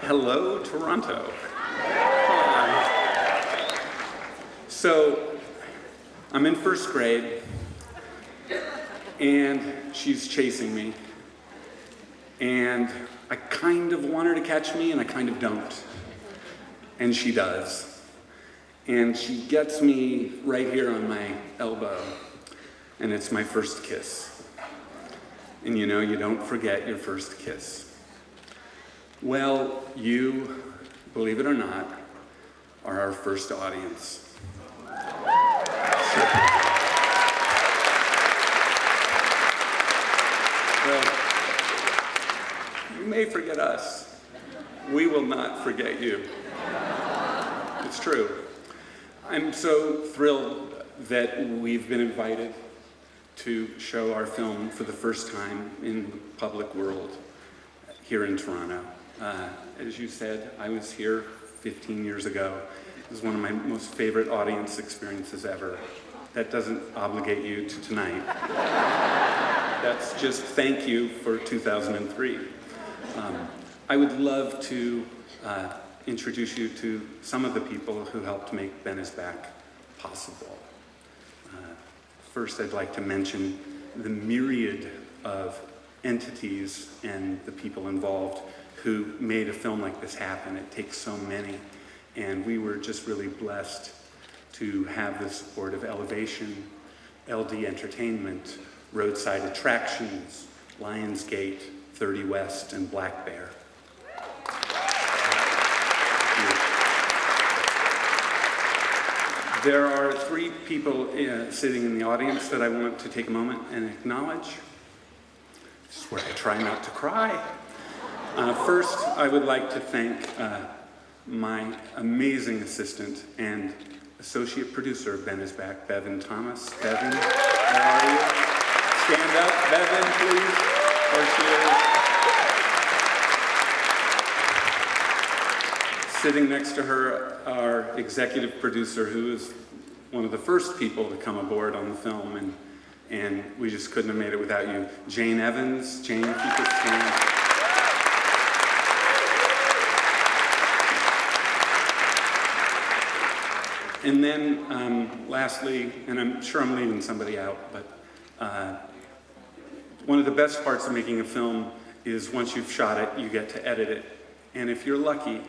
Hello, Toronto. So, I'm in first grade, and she's chasing me. And I kind of want her to catch me, and I kind of don't. And she does. And she gets me right here on my elbow, and it's my first kiss. And you know, you don't forget your first kiss. Well, you, believe it or not, are our first audience. Well, you may forget us. We will not forget you. It's true. I'm so thrilled that we've been invited to show our film for the first time in the public world here in Toronto. As you said, I was here 15 years ago. It was one of my most favorite audience experiences ever. That doesn't obligate you to tonight. That's just thank you for 2003. I would love to introduce you to some of the people who helped make Ben is Back possible. First, I'd like to mention the myriad of entities and the people involved who made a film like this happen. It takes so many, and we were just really blessed to have the support of Elevation, LD Entertainment, Roadside Attractions, Lionsgate, 30 West, and Black Bear. There are three people sitting in the audience that I want to take a moment and acknowledge. This is where I try not to cry. First, I would like to thank my amazing assistant and associate producer of Ben is Back, Bevan Thomas. Bevan, where are you? Stand up, Bevan, please. There she is. Sitting next to her, our executive producer, who is one of the first people to come aboard on the film, and we just couldn't have made it without you. Jane Evans. Jane, if you could stand. And then, lastly, and I'm sure I'm leaving somebody out, but one of the best parts of making a film is once you've shot it, you get to edit it. And if you're lucky,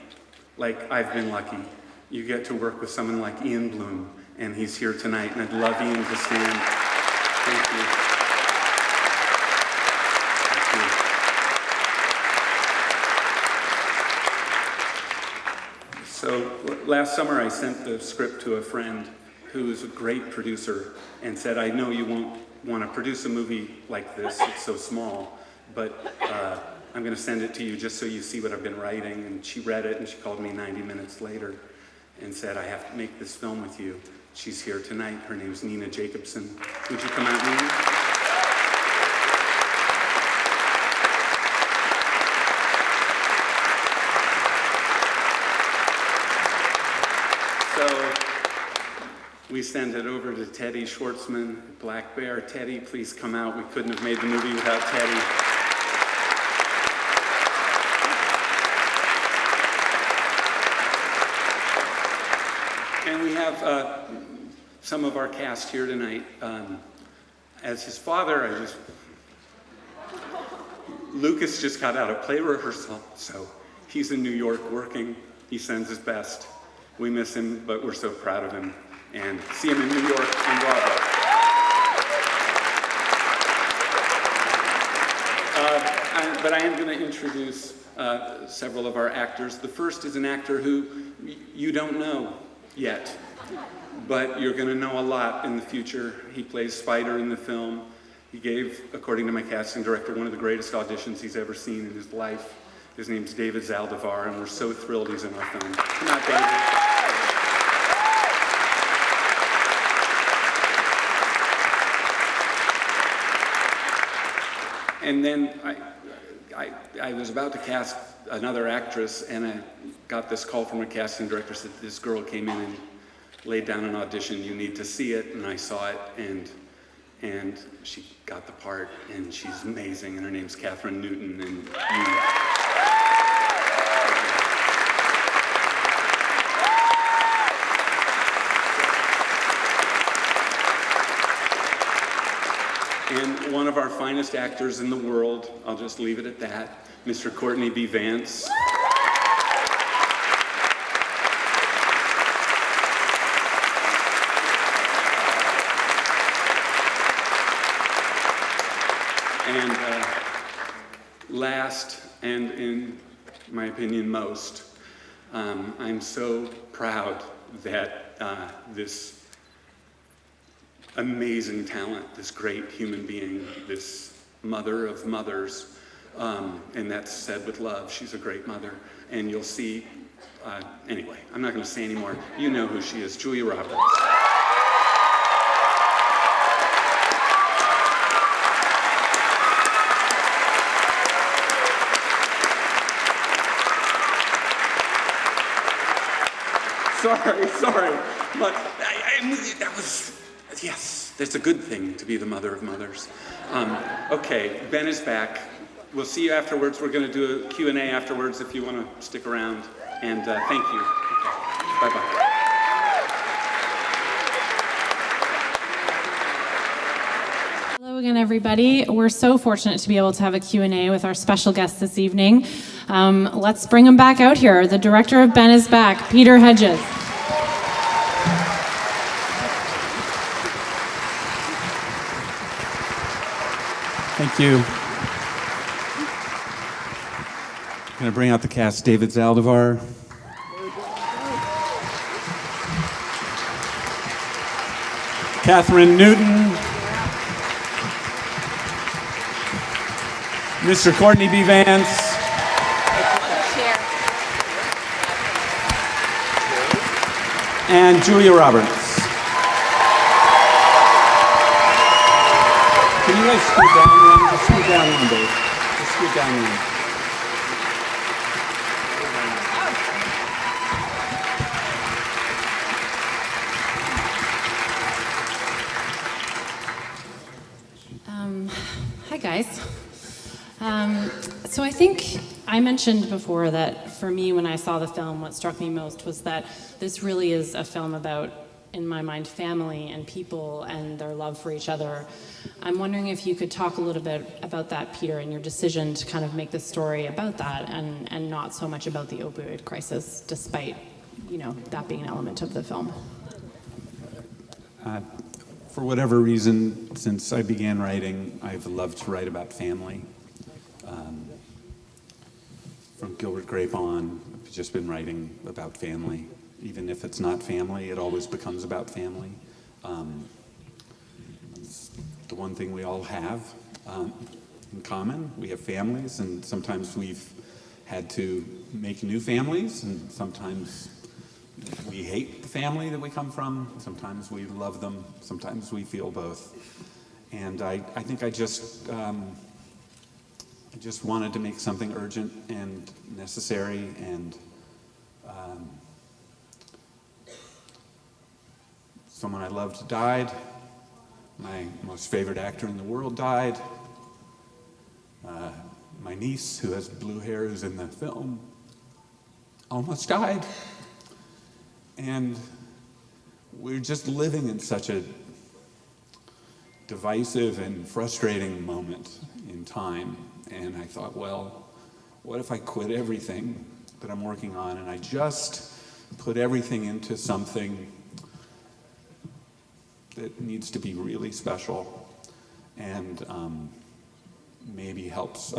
like I've been lucky, you get to work with someone like Ian Bloom, and he's here tonight, and I'd love Ian to stand. Thank you. So last summer I sent the script to a friend who is a great producer and said, I know you won't want to produce a movie like this, it's so small, but I'm going to send it to you just so you see what I've been writing. And she read it and she called me 90 minutes later and said, I have to make this film with you. She's here tonight. Her name's Nina Jacobson. Would you come out, Nina? We sent it over to Teddy Schwartzman, Black Bear. Teddy, please come out. We couldn't have made the movie without Teddy. And we have some of our cast here tonight. As his father, Lucas just got out of play rehearsal, so he's in New York working. He sends his best. We miss him, but we're so proud of him. And see him in New York on Broadway. But I am going to introduce several of our actors. The first is an actor who you don't know yet, but you're going to know a lot in the future. He plays Spider in the film. He gave, according to my casting director, one of the greatest auditions he's ever seen in his life. His name's David Zaldivar, and we're so thrilled he's in our film. Come out, David. And then I was about to cast another actress, and I got this call from a casting director, said this girl came in and laid down an audition, you need to see it, and I saw it, and she got the part, and she's amazing, and her name's Catherine Newton, and you... finest actors in the world. I'll just leave it at that. Mr. Courtney B. Vance. And last, and in my opinion most, I'm so proud that this amazing talent, this great human being, this mother of mothers, and that's said with love, she's a great mother, and you'll see, anyway, I'm not going to say anymore. You know who she is, Julia Roberts. Sorry, but that was, yes, that's a good thing to be the mother of mothers. Okay, Ben is back. We'll see you afterwards. We're going to do a Q&A afterwards if you want to stick around. And thank you. Okay. Bye-bye. Hello again, everybody. We're so fortunate to be able to have a Q&A with our special guest this evening. Let's bring him back out here. The director of Ben is back, Peter Hedges. Thank you. I'm going to bring out the cast. David Zaldivar. Catherine Newton. Mr. Courtney B. Vance. And Julia Roberts. Can you guys scoot down one? Just scoot down one, Dave. Just scoot down one. Hi, guys. So I think I mentioned before that for me, when I saw the film, what struck me most was that this really is a film about, in my mind, family and people and their love for each other. I'm wondering if you could talk a little bit about that, Peter, and your decision to kind of make the story about that and not so much about the opioid crisis, despite, that being an element of the film. For whatever reason, since I began writing, I've loved to write about family. From Gilbert Grape on, I've just been writing about family. Even if it's not family, it always becomes about family. It's the one thing we all have in common. We have families, and sometimes we've had to make new families, and sometimes we hate the family that we come from. Sometimes we love them. Sometimes we feel both. And I think I just wanted to make something urgent and necessary, and someone I loved died. My most favorite actor in the world died. My niece, who has blue hair, who's in the film, almost died. And we're just living in such a divisive and frustrating moment in time. And I thought, well, what if I quit everything that I'm working on and I just put everything into something that needs to be really special and maybe helps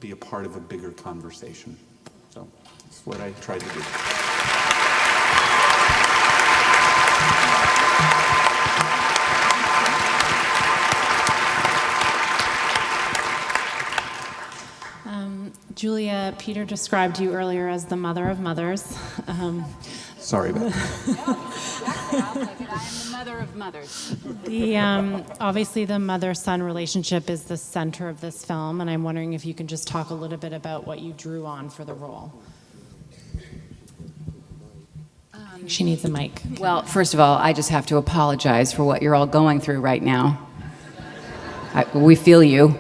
be a part of a bigger conversation. So that's what I tried to do. Julia, Peter described you earlier as the mother of mothers. Sorry about that. I am the mother of mothers. Obviously, the mother-son relationship is the center of this film, and I'm wondering if you can just talk a little bit about what you drew on for the role. She needs a mic. Well, first of all, I just have to apologize for what you're all going through right now. We feel you.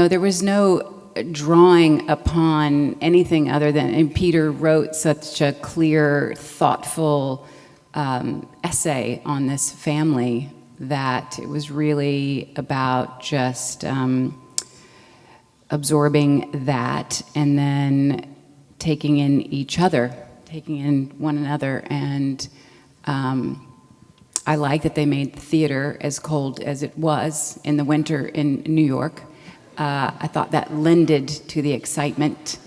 There was no drawing upon anything other than, and Peter wrote such a clear, thoughtful essay on this family that it was really about just absorbing that and then taking in each other, taking in one another. And I like that they made the theater as cold as it was in the winter in New York. I thought that lended to the excitement.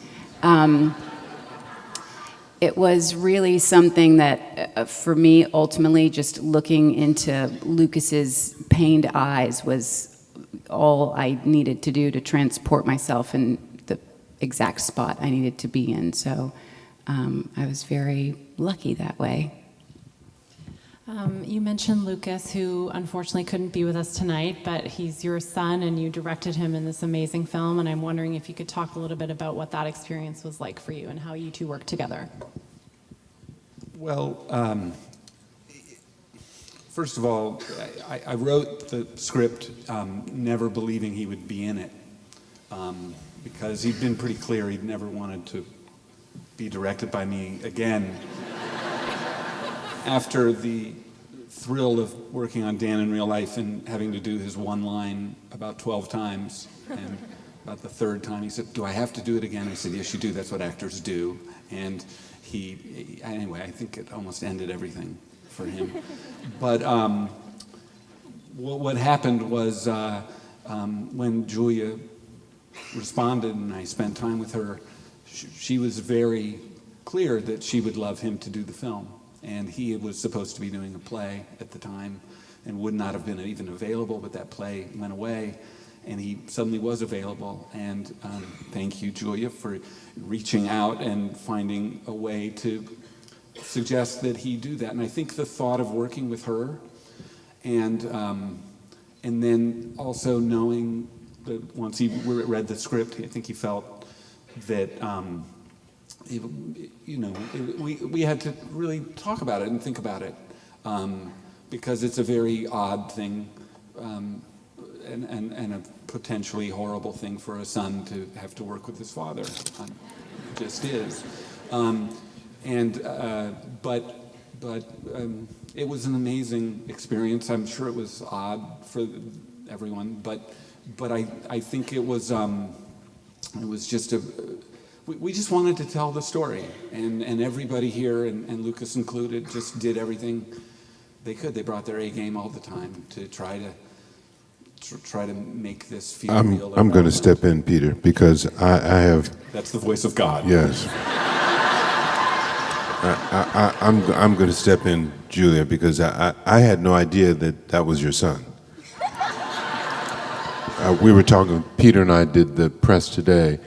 It was really something that, for me, ultimately, just looking into Lucas's pained eyes was all I needed to do to transport myself in the exact spot I needed to be in. So I was very lucky that way. You mentioned Lucas, who unfortunately couldn't be with us tonight, but he's your son and you directed him in this amazing film, and I'm wondering if you could talk a little bit about what that experience was like for you and how you two worked together. Well, first of all, I wrote the script never believing he would be in it, because he'd been pretty clear he'd never wanted to be directed by me again. After the thrill of working on Dan in real life and having to do his one line about 12 times, and about the third time he said, "Do I have to do it again?" I said, "Yes, you do. That's what actors do." And anyway, I think it almost ended everything for him. But what happened was when Julia responded and I spent time with her, she was very clear that she would love him to do the film. And he was supposed to be doing a play at the time and would not have been even available, but that play went away and he suddenly was available. And thank you, Julia, for reaching out and finding a way to suggest that he do that. And I think the thought of working with her and then also knowing that once he read the script, I think he felt that we had to really talk about it and think about it, because it's a very odd thing and a potentially horrible thing for a son to have to work with his father. It just is. But it was an amazing experience. I'm sure it was odd for everyone, but I think it was just we just wanted to tell the story, and everybody here, and Lucas included, just did everything they could. They brought their A game all the time to try to make this feel real. I'm going to step in, Peter, because I have. That's the voice of God. Yes. I'm going to step in, Julia, because I had no idea that was your son. We were talking. Peter and I did the press today.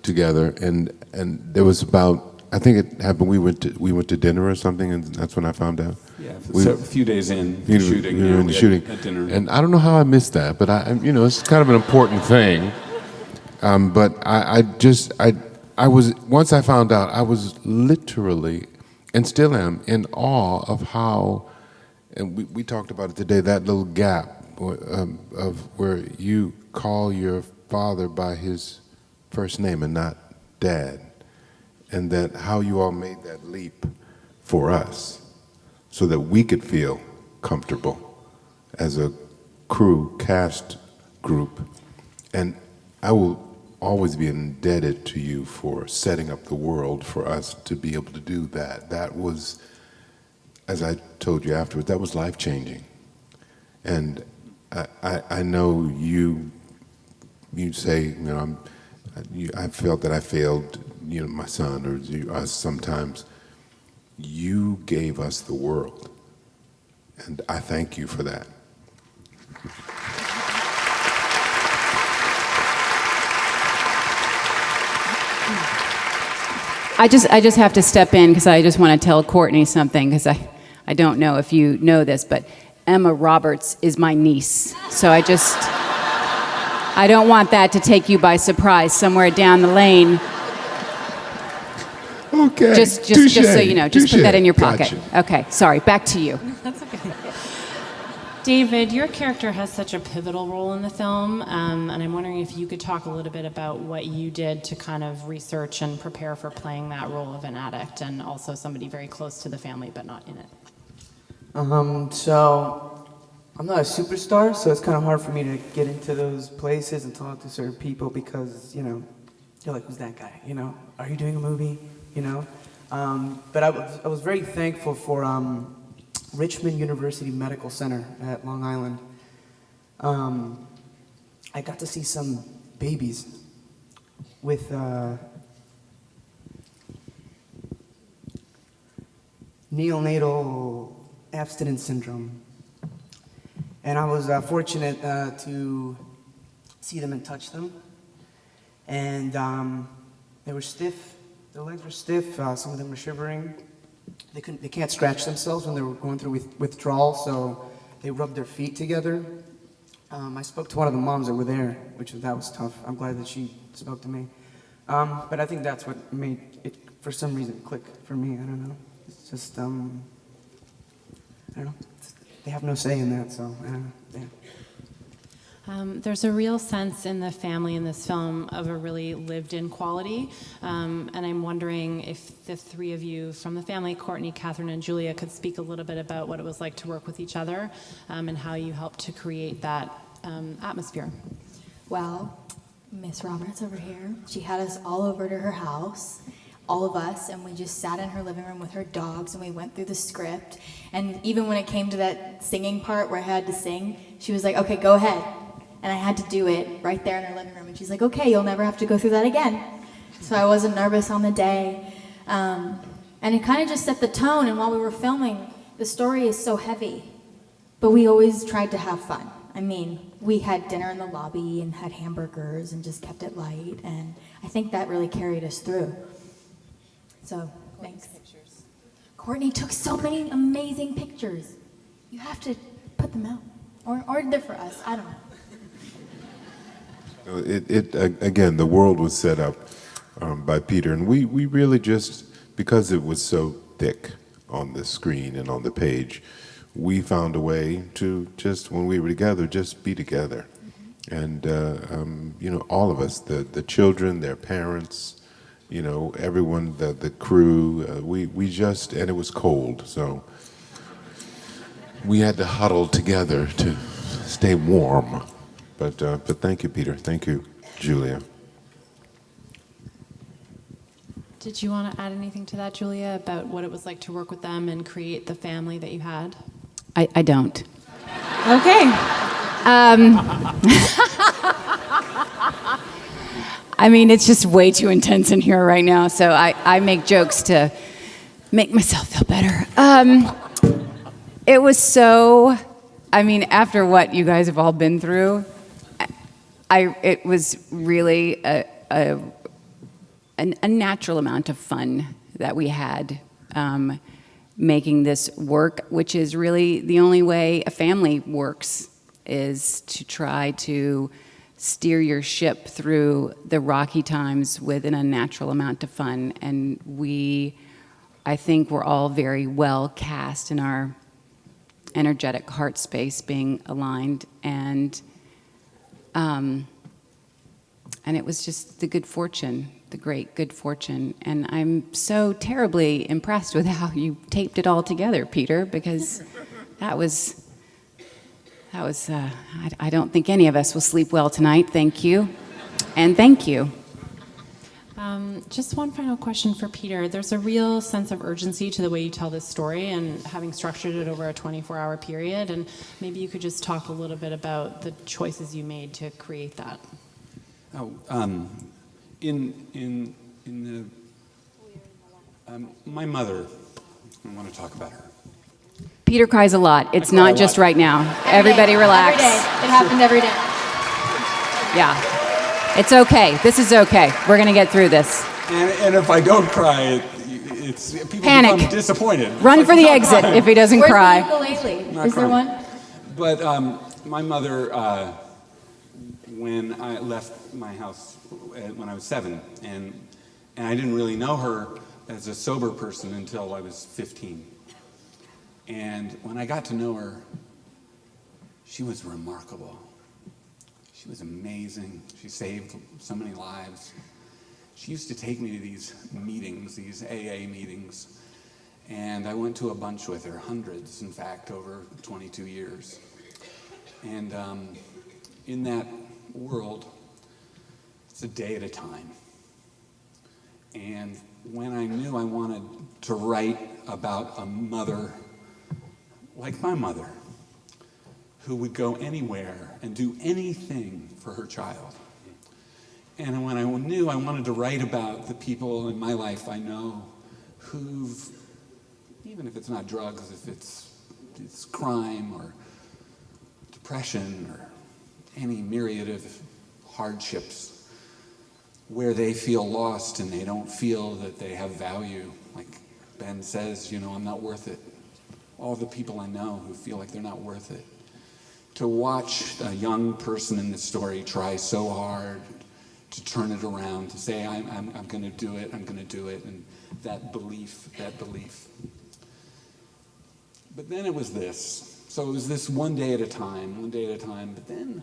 Together, and there was about, I think it happened, we went to dinner or something, and that's when I found out. Yeah, a few days in shooting. You were in the shooting at dinner. And I don't know how I missed that, but it's kind of an important thing. But I was, once I found out, I was literally, and still am, in awe of how, and we talked about it today, that little gap of where you call your father by his first name and not Dad, and that how you all made that leap for us so that we could feel comfortable as a crew, cast group. And I will always be indebted to you for setting up the world for us to be able to do that. That was, as I told you afterwards, that was life-changing. And I know you say, I felt that I failed, my son or us sometimes. You gave us the world, and I thank you for that. I just have to step in because I just want to tell Courtney something, because I don't know if you know this, but Emma Roberts is my niece. So I don't want that to take you by surprise somewhere down the lane. Okay. Just so you know, just put that in your pocket. Gotcha. Okay, sorry, back to you. That's okay. David, your character has such a pivotal role in the film, and I'm wondering if you could talk a little bit about what you did to kind of research and prepare for playing that role of an addict and also somebody very close to the family but not in it. So I'm not a superstar, so it's kind of hard for me to get into those places and talk to certain people because, you know, you're like, who's that guy? You know, are you doing a movie? You know? But I was very thankful for Richmond University Medical Center at Long Island. I got to see some babies with neonatal abstinence syndrome. And I was fortunate to see them and touch them. And they were stiff. Their legs were stiff. Some of them were shivering. They can't scratch themselves when they were going through withdrawal, so they rubbed their feet together. I spoke to one of the moms that were there, that was tough. I'm glad that she spoke to me. But I think that's what made it, for some reason, click for me. I don't know. It's just, I don't know. They have no say in that, so, yeah. There's a real sense in the family in this film of a really lived-in quality, and I'm wondering if the three of you from the family, Courtney, Catherine, and Julia, could speak a little bit about what it was like to work with each other and how you helped to create that atmosphere. Well, Miss Roberts over here, she had us all over to her house, all of us, and we just sat in her living room with her dogs and we went through the script. And even when it came to that singing part where I had to sing, she was like, okay, go ahead. And I had to do it right there in her living room. And she's like, okay, you'll never have to go through that again. So I wasn't nervous on the day. And it kind of just set the tone. And while we were filming, the story is so heavy. But we always tried to have fun. I mean, we had dinner in the lobby and had hamburgers and just kept it light. And I think that really carried us through. So, thanks. Courtney took so many amazing pictures. You have to put them out. Or they're for us. I don't know. Again, the world was set up by Peter, and we really just, because it was so thick on the screen and on the page, we found a way to just, when we were together, just be together. And, you know, all of us, the children, their parents, you know, everyone, the crew, we just, and it was cold, so we had to huddle together to stay warm. But thank you, Peter. Thank you, Julia. Did you want to add anything to that, Julia, about what it was like to work with them and create the family that you had? I don't. Okay. I mean, it's just way too intense in here right now, so I make jokes to make myself feel better. It was so, I mean, after what you guys have all been through, it was really a natural amount of fun that we had making this work, which is really the only way a family works, is to try to steer your ship through the rocky times with an unnatural amount of fun. And I think we're all very well cast in our energetic heart space being aligned, and it was just the great good fortune. And I'm so terribly impressed with how you taped it all together, Peter, because that was I don't think any of us will sleep well tonight. Thank you, and thank you. Just one final question for Peter. There's a real sense of urgency to the way you tell this story, and having structured it over a 24-hour period, and maybe you could just talk a little bit about the choices you made to create that. My mother, I want to talk about her. Peter cries a lot. It's not just right now. Everybody relax. Every day. It happened every day. Yeah. It's okay. This is okay. We're going to get through this. And if I don't cry, it's people Panic. become disappointed. Run It's for like, the "Stop exit crying." if he doesn't Where's cry. the ukulele? Not Is there crying. one? But my mother, when I left my house when I was 7, and I didn't really know her as a sober person until I was 15. And when I got to know her, She was remarkable. She was amazing. She saved so many lives. She used to take me to these meetings, these AA meetings, and I went to a bunch with her, hundreds, in fact, over 22 years. And in that world, it's a day at a time. And when I knew I wanted to write about a mother like my mother, who would go anywhere and do anything for her child, and when I knew I wanted to write about the people in my life I know who've, even if it's not drugs, if it's crime or depression or any myriad of hardships, where they feel lost and they don't feel that they have value. Like Ben says, I'm not worth it. All the people I know who feel like they're not worth it. To watch a young person in this story try so hard to turn it around, to say, I'm going to do it, and that belief. But then it was this. So it was this one day at a time, but then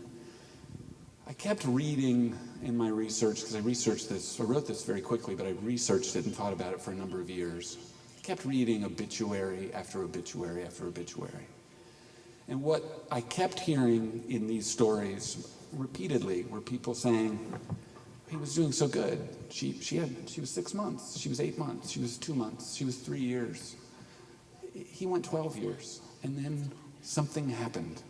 I kept reading in my research, because I wrote this very quickly, but I researched it and thought about it for a number of years. I kept reading obituary after obituary after obituary. And what I kept hearing in these stories repeatedly were people saying, he was doing so good. She was 6 months, she was 8 months, she was 2 months, she was 3 years. He went 12 years, and then something happened.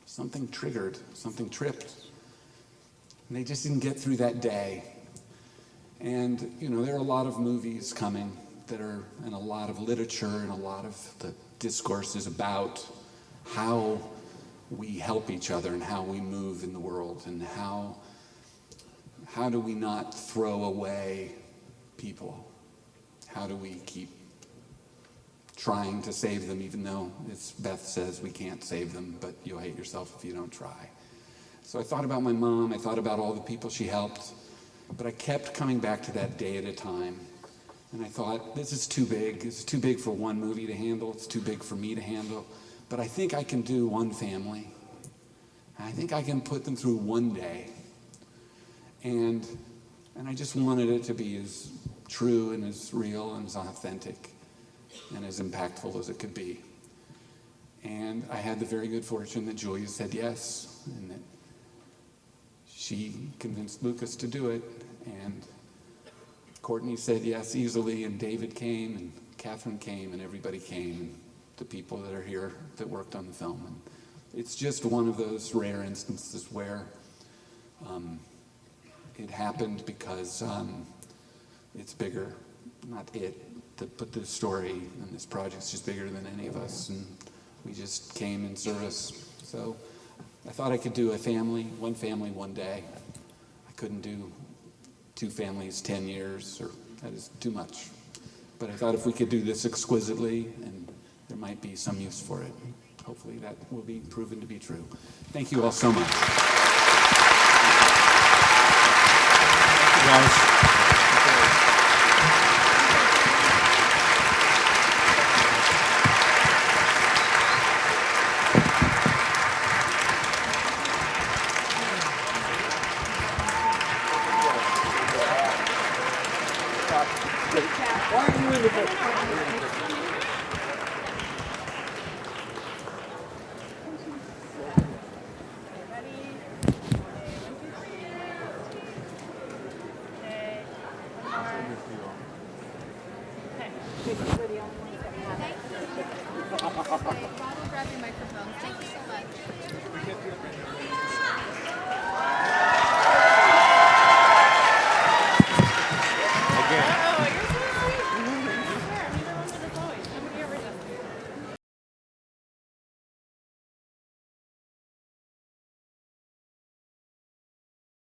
Something triggered, something tripped. And they just didn't get through that day. And, there are a lot of movies coming and a lot of literature and a lot of the discourse is about how we help each other and how we move in the world and how do we not throw away people? How do we keep trying to save them, even though, as Beth says, we can't save them, but you'll hate yourself if you don't try. So I thought about my mom, I thought about all the people she helped, but I kept coming back to that day at a time. And I thought, this is too big. It's too big for one movie to handle. It's too big for me to handle. But I think I can do one family. I think I can put them through one day. And I just wanted it to be as true and as real and as authentic and as impactful as it could be. And I had the very good fortune that Julia said yes, and that she convinced Lucas to do it, and Courtney said yes easily, and David came, and Catherine came, and everybody came, and the people that are here that worked on the film. And it's just one of those rare instances where it happened because it's bigger, not it, but the story and this project's just bigger than any of us, and we just came in service. So I thought I could do one family, one day. I couldn't do 2 families, 10 years, or that is too much. But I thought if we could do this exquisitely, and there might be some use for it. Hopefully that will be proven to be true. Thank you all so much. Thank you, guys. Grab your microphone. Thank you so much.